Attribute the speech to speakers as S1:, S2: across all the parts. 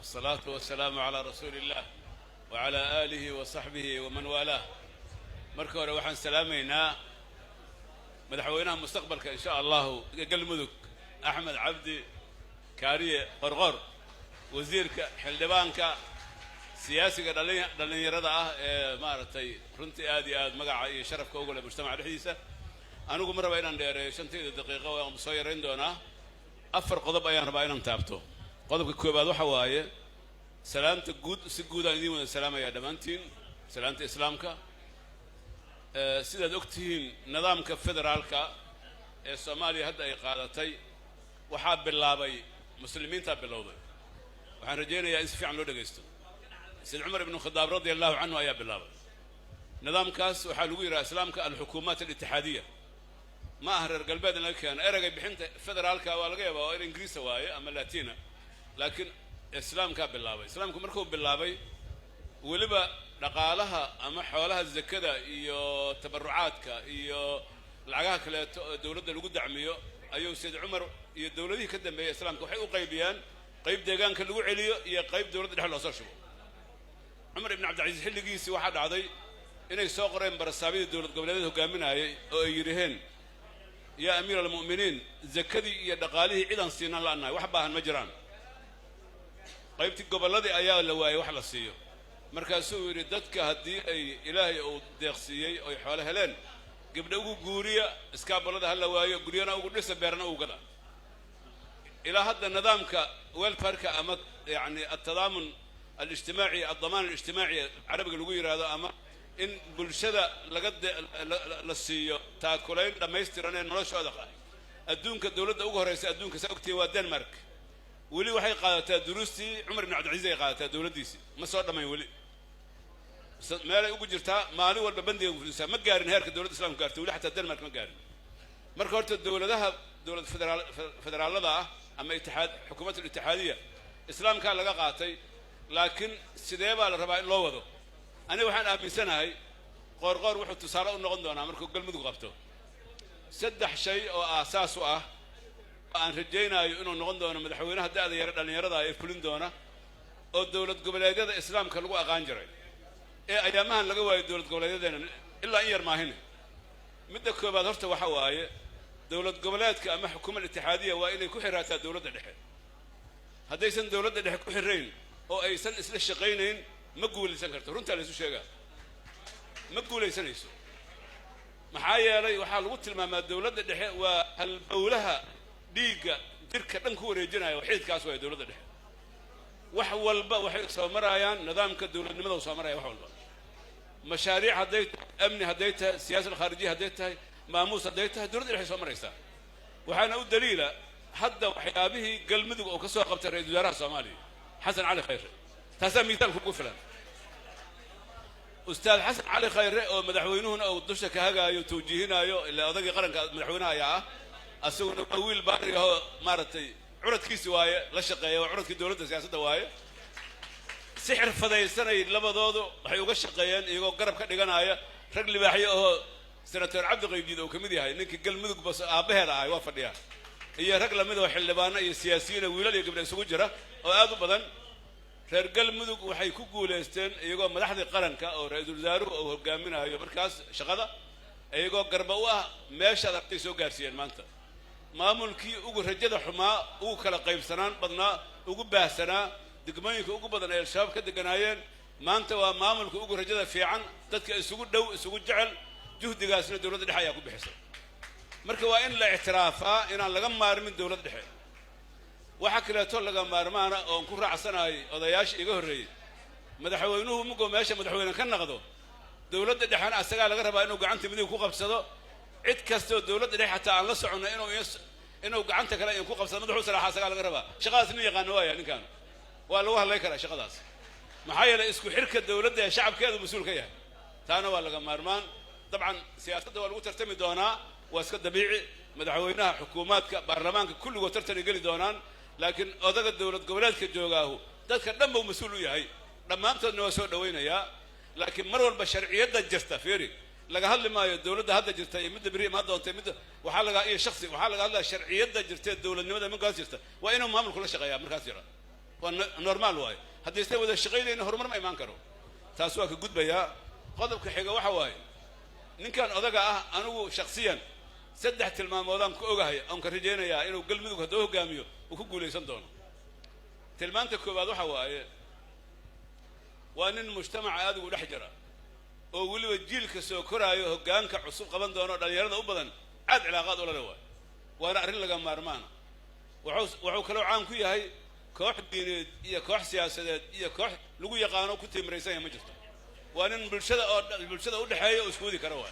S1: والصلاة والسلام على رسول الله وعلى آله وصحبه ومن والاه. marka hore waxaan salaameynaa madaxweynaha mustaqbalka insha Allah galmudug Axmed Cabdi Kaariye Qorqor, wasiirka xildhibaanka siyaasiga dhalinyarada ah ee maartay runtii aad iyo aad magaca iyo sharafka ugu leh mujtamaca dhexdiisa. anigu ma raba inaan dheereeyo 5 daqiiqo oo soo yareyn doona afar qodob ayaan rabaa inaan taabto. qodobka koobaad waxa waaye salaanta guud si guud aan idin wada salaamaya dhamaantiin salaanta islaamka. sidaad ogtihiin nidaamka federaalka ee Soomaaliya hadda ay qaadatay waxa bilaabay muslimiinta bilowday. waxaan rajaynayaa in si fiican loo dhageysto. Sayyid Umar ibn Khattab radiyallahu anhu ayaa bilaabay nidaamkaas. waxaa lagu yiraahdaa islaamka al-xukuumaat al-ittixaadiyya ma aha reer galbeed in la keeno erayga bixinta federaalka waa laga yaabaa in ingiriisi waaye ama laatiina, laakiin islaamka bilaabay. islaamku markuu bilaabay waliba dhaqaalaha ama xoolaha zakada iyo tabarucaadka iyo lacagaha kale dawladda lagu dacmiyo ayuu Sayyid Umar iyo dawladihii ka dambeeyay islaamka waxay u qaybiyaan qayb deegaanka lagu celiyo iyo qayb dawladda dhex loo soo shubo. Umar ibn Abd Aziz xilligiisii waxa dhacday inay soo qoreen barasaabida dawlad goboleedyada hogaaminayay oo ay yiraahdeen ya amiir al-mu'miniin zakadii iyo dhaqaalihii ciidan siinaan la'anahay wax baahan ma jiraan. qaybtii goboladii ayaa la waayay wax la siiyo. markaasuu yiri dadka hadii ay ilaahay uu deeqsiiyay oo xoolo heleen gabdha ugu guuriya iskaabalada hal la waayo guriyana ugu dhisa beerna ugu gada. ilaa hadda nidaamka welfarka ama yani at-tadaamun al-ijtimaaci ad-damaan al-ijtimaaci carabiga lagu yiraahdo ama in bulshada laga la siiyo taakulayn dhameystiran ee noloshooda adduunka dawladda ugu horeysa adduunka saogtii waa Denmark. weli waxay qaadataa duruustii Umar ibn Abd Aziz ay qaadataa dawladdiisii ma soo dhamay weli meelay ugu jirtaa maalin walba bandiga fulisaa ma gaarin heerka dawladda islaamka gaartay weli xataa Denmark ma gaarin. marka horta dawladaha dawlad federaalada ah ama ittixaad xukuumadda ittixaadiyya islaamka laga qaatay, laakiin sidee baa la rabaa in loo wado. aniga waxaan aaminsanahay qorqor wuxuu tusaale u noqon doonaa markuu galmudug qabto 3 shay oo aasaas u ah aan rajaynayo inuu noqon doono madaxweynaha da'da yar dhalinyarada ee fulin doona oo dawlad goboleedyada islaamka lagu aqaan jiray ee ayaamahan laga waayo dawlad goboleedyadeena ilaa in yar maahin. midda koobaad horta waxa waaye dawlad goboleedka ama xukuumadda ittixaadiyya waa inay ku xiraataa dawladda dhexe. haddaysan dawladda dhexe ku xirayn oo aysan isla shaqaynayn ma guulaysan karto. runta la isu sheegaa ma guulaysanayso. maxaa yeelay waxaa lagu tilmaamaa dawladda dhexe waa halbowlaha dhiigga jirka dhan ku wareejinaya waxiidkaas waa dawladda dhexe. wax walba waxay soo marayaan nidaamka dawladnimada soo maraya. wax walba mashaariic hadday amni hadday tahay siyaasad khaarijiya hadday tahay maamuus hadday tahay dawladda dhexe soo maraysaa. waxaana u daliila hadda waxyaabihii galmudug oo ka soo qabtay ra'iisul wasaaraha Soomaaliya Xasan Cali Khayre. taasaa miisaal kugu filan. ustaad Xasan Cali Khayre oo madaxweynuhuna uu dusha ka hagaayo tawjiihinayo ilaa odagii qaranka madaxweynaha ayaa ah asaguna wiil baari ah maartay curadkiisi waaye la shaqeeyo curadkii dawladda siyaasadda waaye. si xirfadaysanay labadoodu waxay uga shaqeeyeen iyagoo garab ka dhiganaya rag libaaxyo oo senator Cabdi Qaybdiid oo kamid yahay ninkii galmudug bas aabaheeda ahay waa fadhiya iyo rag lamid oo xildhibaano iyo siyaasiyiin wiilal iyo gabdho isugu jira oo aad u badan. reer galmudug waxay ku guuleysteen iyagoo madaxda qaranka oo ra'iisul wasaaruhu oo hogaaminayo markaas shaqada iyagoo garba u ah meesha ay soo gaarsiiyeen. maanta maamulkii ugu rajada xumaa ugu kala qaybsanaan badnaa ugu baahsanaa degmooyinka ugu badan ee shabaab ka deganaayeen maanta waa maamulka ugu rajada fiican dadka isugu dhow isugu jecel. juhdigaasna dawladda dhexe ayaa ku bixisay. marka waa in la ictiraafaa inaan laga maarmin dawladda dhexe. waxa kaleeto laga maarmaana oo ku raacsanahay odayaasha iga horreeyay madaxweynuhu mugo meesha madaxweyne ka naqdo dawladda dhexena asaga laga rabaa inuu gacanta midig ku qabsado. cid kasta oo dawladda dhexe xataa aan la socono inuu gacanta kale ku qabsado madaxu salaaxa asaga laga rabaa. shaqadaas nin yaqaan waaya ninkan waa lagu hadlay karaa shaqadaas. maxaa yeelay isku xirka dawladda ee shacabkeedu mas'uul ka yahay. taana waa laga maarmaan. dabcan siyaasadda waa lagu tartami doonaa waa iska dabiici. madaxweynaha xukuumadka baarlamaanka kulligood tartan geli doonaan, laakiin odaga dawlad goboleedka joogaahu dadka dhan buu mas'uul u yahay. dhammaantoodna waa soo dhawaynayaa. laakiin mar walba sharciyadda jirta fiiri laga hadli maayo dawladda hadda jirta iyo midda bari ma doonto midda waxa laga hadlaa sharciyadda jirta dawladnimada markaas jirta waa inuu maamulku la shaqeeyaa markaas jira. ونورمال واي هذا يستوي ذا الشقيل إنه هرمون ما يمان كرو تاسوا كجود بيا قضب كحجة وحواي نين كان أذاك أنا شخصيا سدحت المامودان كأوجاي أم كرجينا يا إنه قلب ذوك هدوه جاميو وكقول يسندون تلمان تكوباد وحواي وأن المجتمع هذا ولحجرة وولي وجيل كسوكرا يهجان كعصوب قبل دونه دليرنا أبدا عاد علاقات ولا رواي وأنا أرين لقى مارمان وعو كلو عام كوي هاي كوح دينيد إيا كوح سياسات إيا كوح لقوا يقانو كنت مريسان مجلس وأنا بالشدة أقول حياة وسكودي كرواي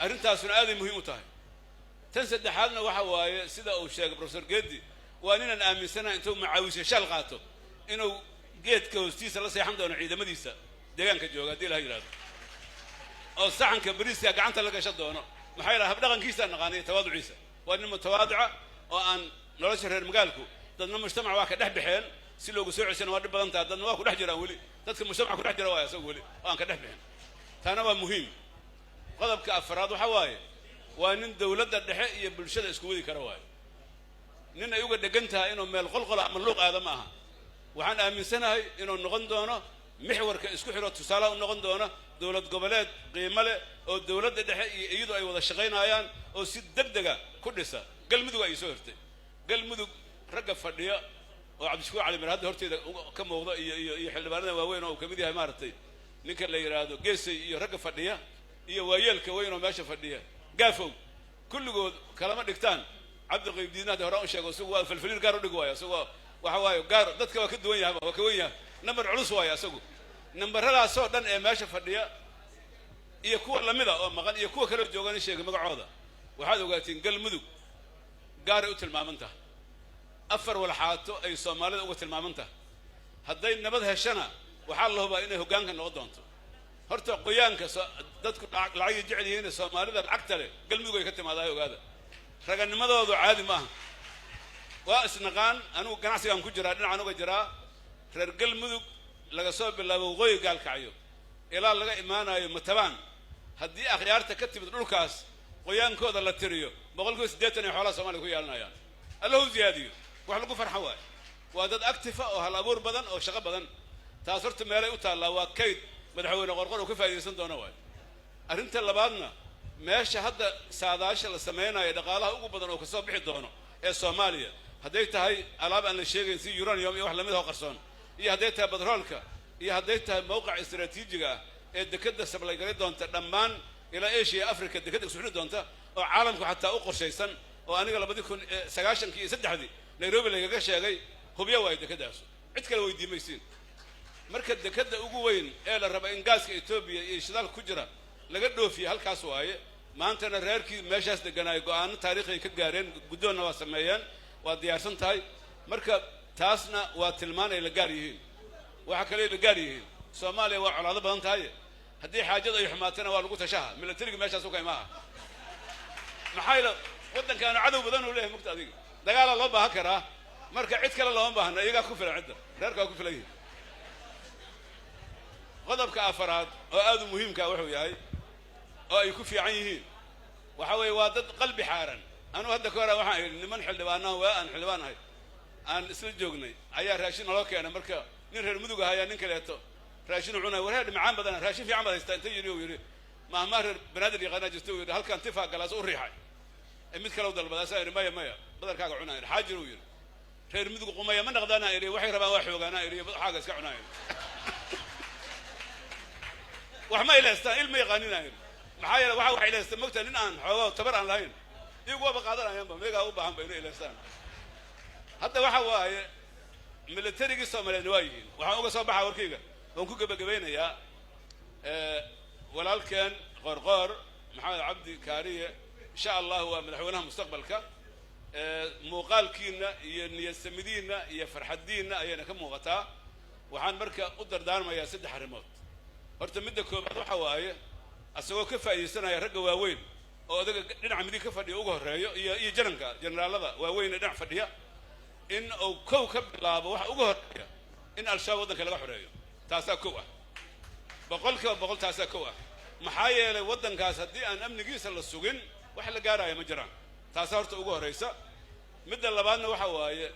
S1: أرنتها سنة هذه مهمة تاعي تنسد حالنا وحواي سيدا أو شيخ بروفيسور جدي وأننا نآمن سنة أنتم معاويس شلغاتو إنه جيت كوستيس الله سيحمد ونعيد مديسة ديان كجوجا دي لها يراد أو صحن كبريس يا قعنت لك شدونه محيرة هبدأ كيسة نغاني تواضع عيسى وأن متواضعة وأن نرشر المقالكو ضمن المجتمع واحد نحب حين سلوا قسوع سنة وارد بدنتا ضمن واحد نحجر أولي تذكر المجتمع كل نحجر وايا سوولي وأن كنحب حين ثانوا مهم قضب كأفراد وحواي وأن دولة الدحية بالشدة اسكودي كرواي نن يوجد دقنتها إنه من الغلغلة من اللغة هذا معها وحن آمن سنة إنه نغندونه محور كإسكو حرة تسالة ونغندونه دولة قبلات قيمة أو دولة الدحية يدو أي وضع شغين آيان أو سيد دقدقة كلسة قل مدو أي سورتي قل مدو رقب فردية وعبد الشكور علي من هذا هرتي كم موضوع يحل بالنا وين أو كمدي هاي مارتي نك اللي يرادو قيس يرقب فردية ويل كوين وماشى فردية قافوا كل جود كلام دكتان عبد الغيب دينا ده رأوا شيء سوا فالفلير قارو دقوايا سوا وحوايو قار ضد كوا كدوية وكوية نمبر علوس وايا سوا نمبر هلا صوت دن ماشى فردية يكون لمذا أو مغان يكون كلو جوجاني شيء مقعودة وهذا قاتين قل مذو قارئ المامنته أفر ولا حاته أي صومالي قوة المامنته هدين نبذها الشنا وحال له بقى إنه جانك نقدونته هرتو قيانك دتك العي جعلي هنا صومالي ذا العكتله قل مذو يكتم هذا وهذا رجعنا ماذا وضع عادي معه واسنقان أنا قناصي عن كجرا أنا عنو كجرا رجل مذو لقى صوب الله وغوي قال كعيو إلى لقى إيمانا متبان هدي أخيار تكتب الركاس قيان كود الله تريو بقول كويس ديتني حوالي صومالي كويالنا يعني الله زيادي وحلقوا فرحة واي وهذا اكتفاء وهالأبور بدن أو شغب بدن تأثرت مالي وتعالى وكيد مدحوين غرقر وكيف يسند دونا واي أنت اللي بعدنا ماشي هذا ساداش اللي سمينا يدقالها أقوى بدن وكسب بحد دونا الصومالية هديتها هاي ألعاب أن الشيء يصير يوران يوم يوحلا منها قرصون هي هديتها بدرولكا هي هديتها موقع استراتيجي الدكتة سبلاي دونتا دمان إلى إيش هي أفريقيا الدكتة سحر دونتا وعالمكم حتى أقر شيء وأنا قال بدي يكون سجاشن كي سد حدي نيروبي اللي جاش جاي هو بيا دكتة عتكلا ويدي ميسين مركز دكتة أقوين إلى الربع إنجاز إثيوبيا يشتغل كجرا لقدوا في هالكاسواي ما أنت نريركي ماشاس دجناي قان تاريخي كجارين بدون واسميان وديارسن تاي مركب تاسنا وتلمان إلى جاريين وحكلي إلى جاريين سومالي وعلى هذا بدن تاي هدي حاجة يحماتنا والقوت شها من الترق ماشاس وكاي معها محايلة ودن كانوا عدو بدن وله مقتدي دقال الله بهكرة مركب عد كلا الله بهنا يجا كفر عدة ريركا كفر ليه غضب كأفراد وهذا مهم كأوحي هاي أو يكون في عينه وحوي وادد قلبي حارا أنا هذا كورا وحاي لمن حلبانه وأنا حلبان هاي أنا سلجوجني عيار راشين الله كأنا مركا نير المدوجة هاي نكلته راشين عنا وهذا معان بدنا راشين في عمل يستنتج يري ما مر بنادر يغنى جستوي هل كان اتفاق على زور ريحة أمد كلام ضل بدأ سائر مايا بدر كاق عنا حاجر وير خير مدوجة قمايا من غدانا يري وحي ربا وحي وغنا يري حاجة سكعنا يري وحما إلى استان إلما يغنينا يري محايا وحي إلى استان مقتل الآن حوا تبر عن لاين يقوى بقادر عن ينبه ميجا أوبا هم بينه إلى استان حتى وحوا من التريق الصوم النوايين وحوا صباح وركيجا ونكوك بجبينا يا ولكن غرغر محمد عبدي كارية إن شاء الله هو مدحونها مستقبلك مقال كينا يستمدينا يفرحدينا أينا كم وقتها وحن مركا قدر دار ما يسد حرمات ارتمدكم حوايه asagoo ka faa'iideysanaya ragga waaweyn oo odaga dhinaca midig ka fadhiya ugu horeeyo iyo jaranka generaalada waaweyn ee dhinac fadhiya in uu kow ka bilaabo waxa ugu horeeya in al-shabaab wadanka laga xoreeyo taasaa kow ah boqol taasaa kow ah maxaa yeelay wadankaas haddii aan amnigiisa la sugin wax la gaaraya ma jiraan taasaa horta ugu horeysa midda labaadna waxa waaye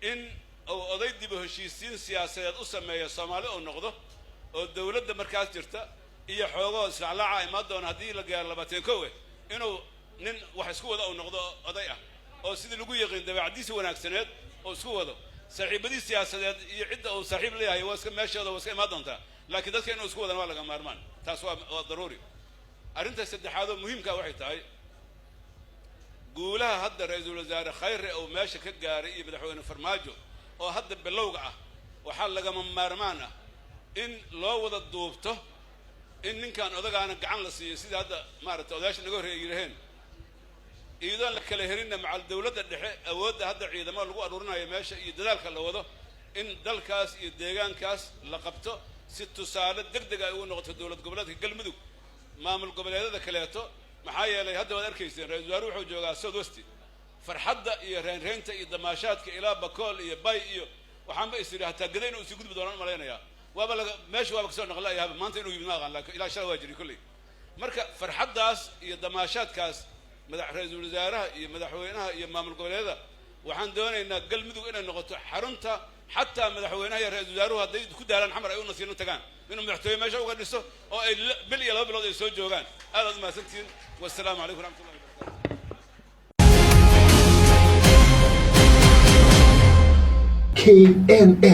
S1: in أو أضيء دي بهشيسين سياسات أسمى الصومالي أو نقضه أو الدولة ده مركز جرتا هي حوجة سعلاء مادة ونهدي لقى لبتين كوي إنه نن وحسكوا ده أو نقضه أضيء أو سيد اللي يقين ده بعديس وناكسنات أو سكوا ده صاحب دي سياسات يعد أو صاحب ليه هي واسك ماشي هذا واسك ما دونته لكن ده كأنه سكوا ده ولا كمارمان تسوى ضروري أنت سد هذا مهم كواحد هاي قولها هذا رئيس الوزراء خير أو ماشي كجاري بدحون فرماجو أو هذا باللوقعة وحال لقى من مارمانة إن لو وضع دوبته إن كان أذا كان قعان لسياسي هذا مارت أذاش نقول يرهن إذا لك لهرنا مع الدولة اللي أود هذا عيد ما لقوا أدورنا يماشي يدلال خلا وضع إن دل كاس يديجان كاس لقبته 6 ساعات دقدقة يقول نقطة الدولة قبلات قلمدو ما من قبل هذا كلاته محايا لي هذا ودار كيسين رئيس وزراء وجوجا سود وستي فرحدة يرهن رهنته يدماشات كإلى بكول يباي وحنا يصير حتى قدين وسيقول بدوران ملايين يا وابلا ماشي وابك سون نغلا يا ما أنت إنه يبناغ لك إلى شر واجري كله مركب فرحدة يدماشات كاس مدح رئيس الوزراء يمدحوينها يمام القبل هذا وحن دون إن قلمدو إن نقطة حرمتها حتى مدحوينها يا رئيس الوزراء هذا كده على الحمر أيون نصير نتجان إنهم محتوي ما شو قدسوا أو بلي لا بلاد يسوي جوجان هذا ما سنتين والسلام عليكم ورحمة الله وبركاته.
S2: KNN